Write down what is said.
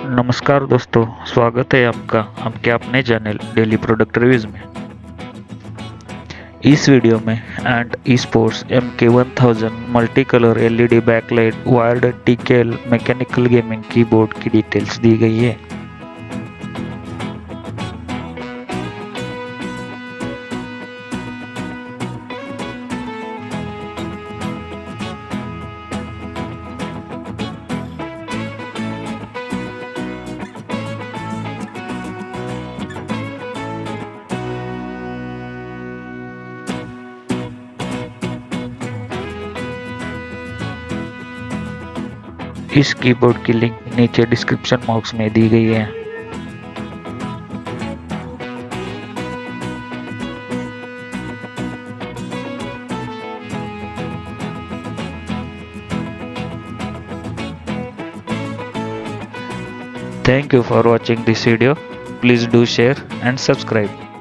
नमस्कार दोस्तों, स्वागत है आपका आपके अपने चैनल डेली प्रोडक्ट रिव्यूज में। इस वीडियो में and esports MK1000 multi colour LED backlight wired TKL mechanical gaming keyboard की डिटेल्स दी गई है। इस कीबोर्ड की लिंक नीचे डिस्क्रिप्शन बॉक्स में दी गई है। Thank you for watching this video. Please do share and subscribe.